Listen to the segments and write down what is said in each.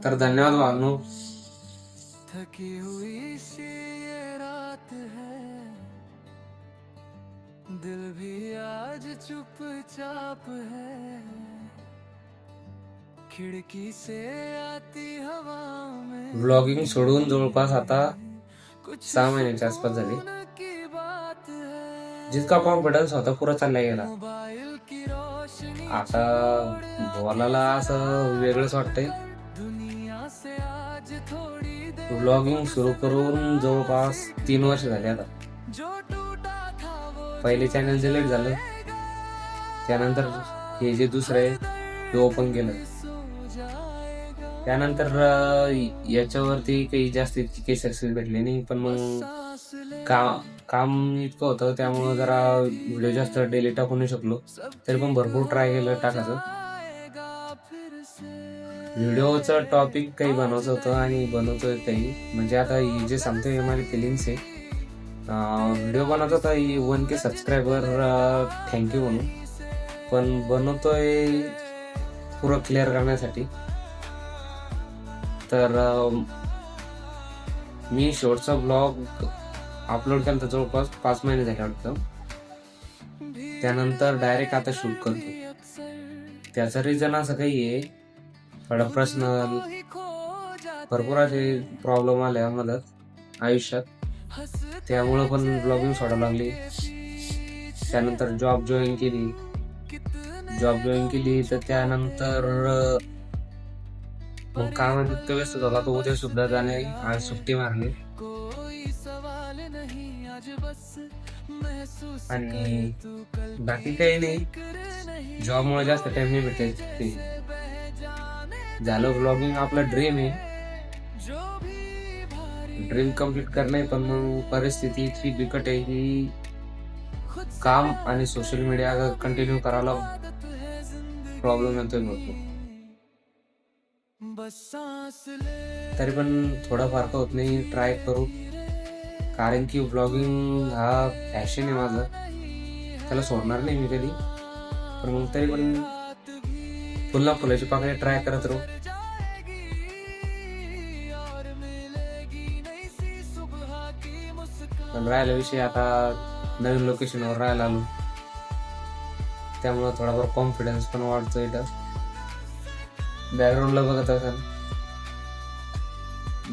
तर धन्यवाद भावनो. थकी हुई सी ये रात है, दिल भी आज चुपचाप है, खिड़की से आती हवा में व्लॉगिंग सोडून जवळपास आता कुछ 6 महिन्याच्या आसपास झाले. सुकून की बात है। जितका कॉन्फिडन्स होता पुरा चालला गेला. मोबाइल की रोशनी आता छोड़ बोलायला असं वेगळंच वाटतंय. दुनिया से आज थोड़ी देर व्लॉगिंग सुरू करून जवळपास 3 वर्ष झाले आता. जो टूटा था वो पहिले चॅनल डिलीट झालं, त्यानंतर हे जे दुसरं आहे ते ओपन केलं. त्यानंतर याच्यावरती काही जास्त इतकी काही सक्सेस भेटली नाही, पण मग काम इतकं होतं त्यामुळं जरा व्हिडिओ जास्त डेली टाकू नाही शकलो. तरी पण भरपूर ट्राय केलं टाकायचं. व्हिडिओचं टॉपिक काही बनवायचं होतं आणि बनवतोय काही, म्हणजे आता हे जे सांगतोय हे माझे फिलिंग्स आहे. व्हिडिओ बनवतो होता 1K सबस्क्रायबर थँक्यू म्हणून, पण बनवतोय पुरं क्लिअर करण्यासाठी. तर मी शेवटचा ब्लॉग अपलोड केला जवळपास 5 महिने झाले वाटतं. त्यानंतर डायरेक्ट आता शूट करतो. त्याचं रिझन असं काही आहे, थोडा पर्सनल भरपूर असे प्रॉब्लेम आले आम्हाला आयुष्यात, त्यामुळं पण ब्लॉगिंग सोडावं लागली. त्यानंतर जॉब जॉईन केली तर त्यानंतर मग कामात इतकं व्यस्त झाला तर उद्या सुद्धा जाणे, आज सुट्टी मारली. आणि बाकी काही नाही, जॉबमुळे जास्त टाइम नाही भेटायचे. झालं ब्लॉगिंग आपला ड्रीम आहे, ड्रीम कम्प्लीट करणं, पण मग परिस्थिती इतकी बिकट आहे की काम आणि सोशल मीडिया कंटिन्यू करायला प्रॉब्लेम येतोय भरपूर. तरी पण थोडाफार का होत नाही ट्राय करू, कारण की ब्लॉगिंग हा पॅशन आहे माझं, त्याला सोडणार नाही मी कधी. पण मग तरी पण फुलला फुलाची पाकळी ट्राय करत राहू. पण राहिला विषय, आता नवीन लोकेशनवर राहायला आलो त्यामुळं थोडाफार कॉन्फिडन्स पण वाढतो. इथं बॅकग्राऊंडला बघत असाल,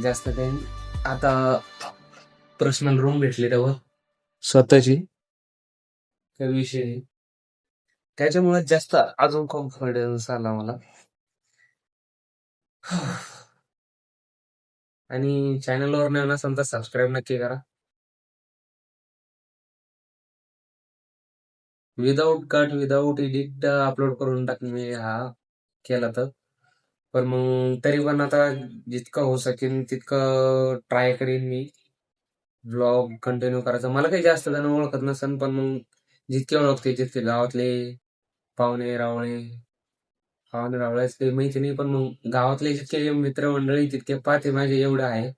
जास्त काही आता पर्सनल रूम भेटली त्यावर स्वतःची, काही विषय नाही. त्याच्यामुळे जास्त अजून कॉन्फिडन्स आला मला. आणि चॅनलवर नवीन असाल तर सबस्क्राईब नक्की करा. Without cut without edit upload करून टाकून मी हा केला तर. पण मग तरी पण आता जितकं होऊ शकेल तितकं ट्राय करीन मी ब्लॉग कंटिन्यू करायचा. मला काही जास्त जण ओळखत नसेल, पण मग जितके ओळखते जितके गावातले पाहुणे रावळेच काही माहिती नाही, पण मग गावातले जितके मित्रमंडळी तितके पाहते माझे एवढे आहे.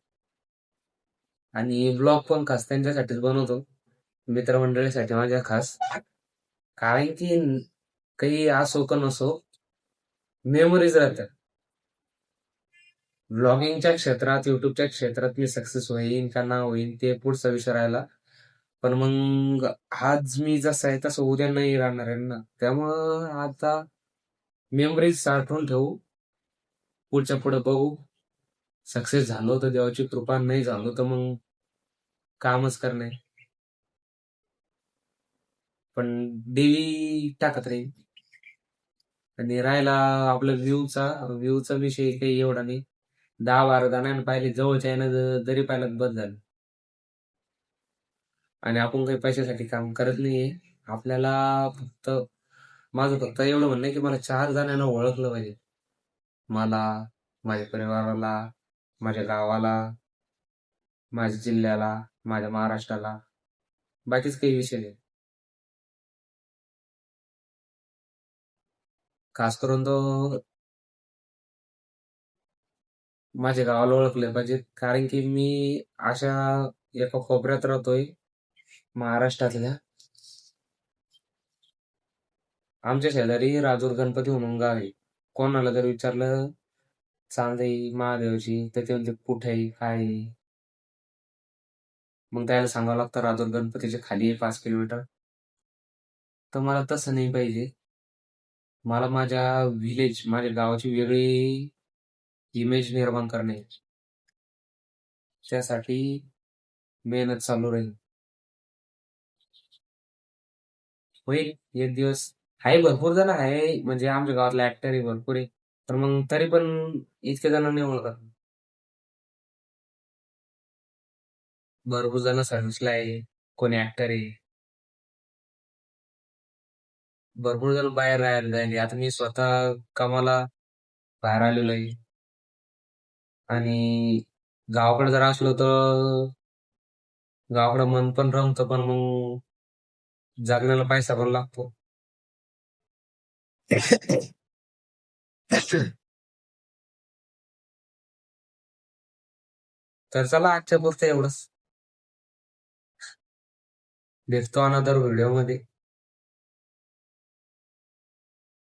आणि ब्लॉग पण खास त्यांच्यासाठीच बनवतो, मित्रमंडळीसाठी माझ्या खास. कारण की काही असो का नसो, मेमरीज राहतात. ब्लॉगिंगच्या क्षेत्रात, युट्यूबच्या क्षेत्रात मी सक्सेस होईन का ना होईन ते पुढचा विषय राहिला. पण मग आज मी जसं आहे तसं उद्या नाही राहणार आहे ना, त्यामुळं आता मेमरीज साठवून ठेवू, पुढच्या पुढे बघू. सक्सेस झालो तर देवाची कृपा, नाही झालो तर मग कामच करणे. पण डेली टाकत राहील. आणि राहिला आपलं व्ह्यूचा विषय काही एवढा नाही. 10-12 जणांनी पाहिले, जवळच्या यानं जरी पाहिलं बस झालं. आणि आपण काही पैशासाठी काम करत नाहीये. आपल्याला माझं फक्त एवढं म्हणणं आहे की मला 4 जणांना ओळखलं पाहिजे. मला, माझ्या परिवाराला, माझ्या गावाला, माझ्या जिल्ह्याला, माझ्या महाराष्ट्राला. बाकीच काही विषय नाही. खास करून तो माझ्या गावाला ओळखले पाहिजे, कारण की मी अशा एका कोपऱ्यात राहतोय महाराष्ट्रातल्या, आमच्या शेजारी राजूर गणपती म्हणून गाव आहे. कोणाला जर विचारलं चांदई महादेवाची तर ते म्हणते कुठे आहे काय आहे? मग त्याला सांगावं लागतं राजूर गणपतीच्या खाली आहे 5 किलोमीटर. तर मला तसं नाही पाहिजे. मला माझ्या माझ्या गावाची वेगळी इमेज निर्माण करणे आहे. त्यासाठी मेहनत चालू राहील. होईल एक दिवस. आहे भरपूर जण आहे म्हणजे आमच्या गावातले ऍक्टर आहे भरपूर आहे. तर मग तरी पण इतके जण नाही ओळखत. भरपूर जण सर्व्हिसला आहे, कोणी ऍक्टर आहे, भरपूर जण बाहेर राहायला जायले. आता मी स्वतः कामाला बाहेर आलेलो आहे. आणि गावाकडे जर असलो तर गावाकडे मन पण रमतं, पण मग जगण्याला पैसा पण लागतो. तर चला आजच्या पुरतं एवढंच. भेटतो अनदर व्हिडिओ मध्ये.